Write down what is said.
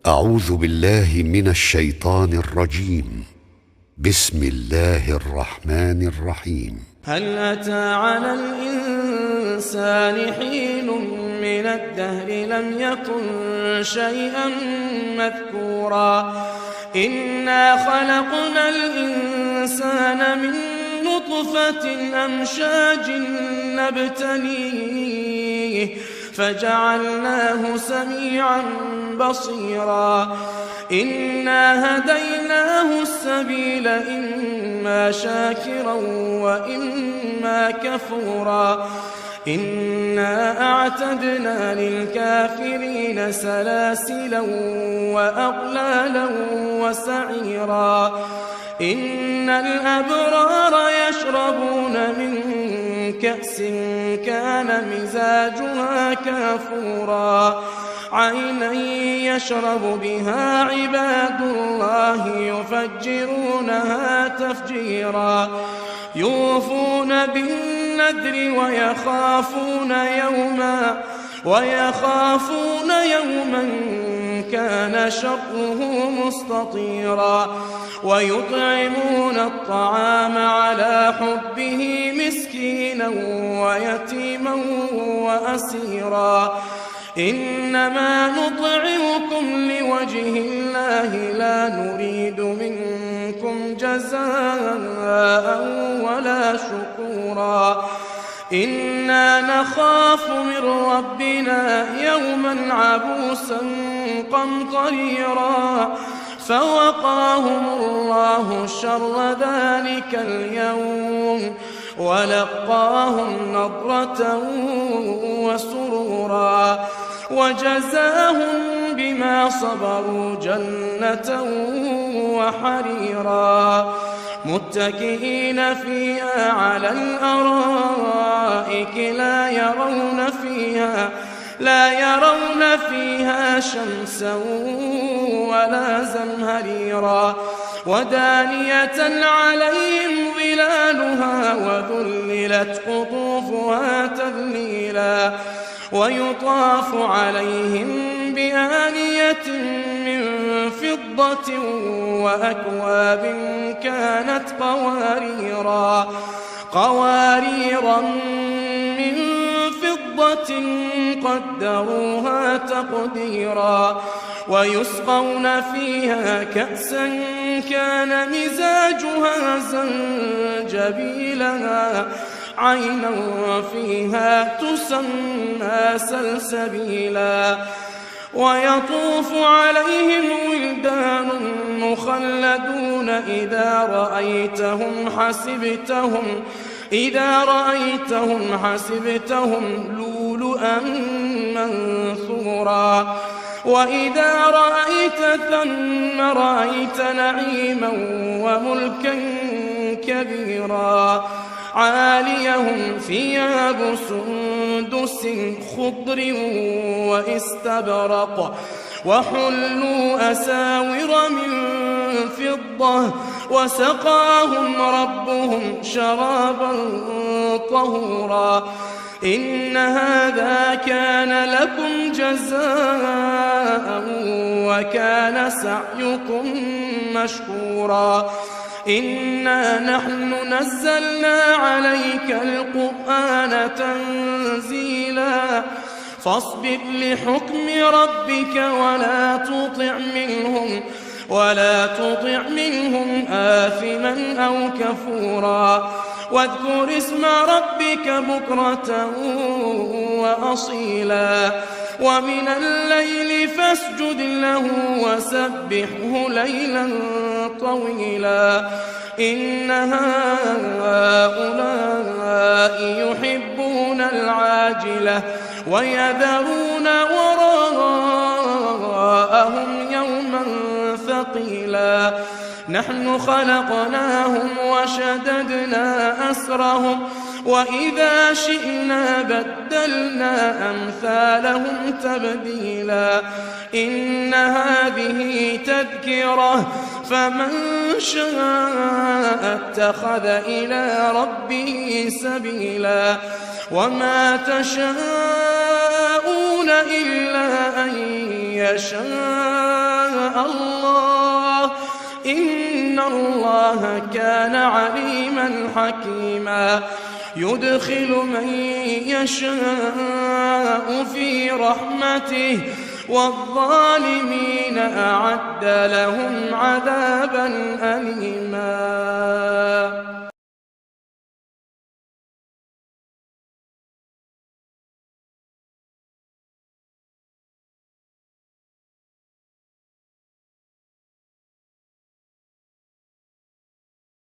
أعوذ بالله من الشيطان الرجيم. بسم الله الرحمن الرحيم. هل أتى على الإنسان حين من الدهر لم يكن شيئا مذكورا إنا خلقنا الإنسان من نطفة أمشاج نبتليه فجعلناه سميعا بصيرا إنا هديناه السبيل إما شاكرا وإما كفورا إنا أعتدنا للكافرين سلاسلا وأغلالا وسعيرا إن الأبرار يشربون من كأس كان مزاجها كافورا عينا يشرب بها عباد الله يفجرونها تفجيرا يوفون بالنذر ويخافون يوما كان شره مستطيرا ويطعمون الطعام على حبه مسكينا ويتيما وأسيرا إنما نطعمكم لوجه الله لا نريد منكم جزاء ولا شكورا إنا نخاف من ربنا يوما عبوسا قمطريرا فوقاهم الله شر ذلك اليوم ولقاهم نضرة وسرورا وجزاهم بما صبروا جنة وحريرا متكئين فيها على الأرائك لا يرون فيها شمسا ولا زمهريرا ودانية عليهم ظلالها وذللت قطوفها تذليلا ويطاف عليهم بآنية من فضة وأكواب كانت قواريرا من فضة قدروها تقديرا ويسقون فيها كأسا كان مزاجها زنجبيلا عينا فيها تسمى سلسبيلا ويطوف عليهم ولدان مخلدون إذا رأيتهم حسبتهم لؤلؤا منثورا وإذا رأيت ثم رأيت نعيما وملكا كبيرا عاليهم ثياب سندس خضر واستبرق وحلوا أساور من فضة وسقاهم ربهم شرابا طهورا إن هذا كان لكم جزاء وكان سعيكم مشكورا إنا نحن نزلنا عليك القرآن تنزيلا فاصبر لحكم ربك ولا تطع منهم آثما أو كفورا واذكر اسم ربك بكرة وأصيلا ومن الليل فاسجد له وسبحه ليلا طويلا إن هؤلاء يحبون العاجلة ويذرون وراءهم يوما ثقيلا نحن خلقناهم وشددنا أسرهم وإذا شئنا بدلنا أمثالهم تبديلا إن هذه تذكرة فمن شاء اتخذ إلى ربه سبيلا وما تشاءون إلا أن يشاء الله إن الله كان عليما حكيما يدخل من يشاء في رحمته والظالمين أعد لهم عذابا أليما.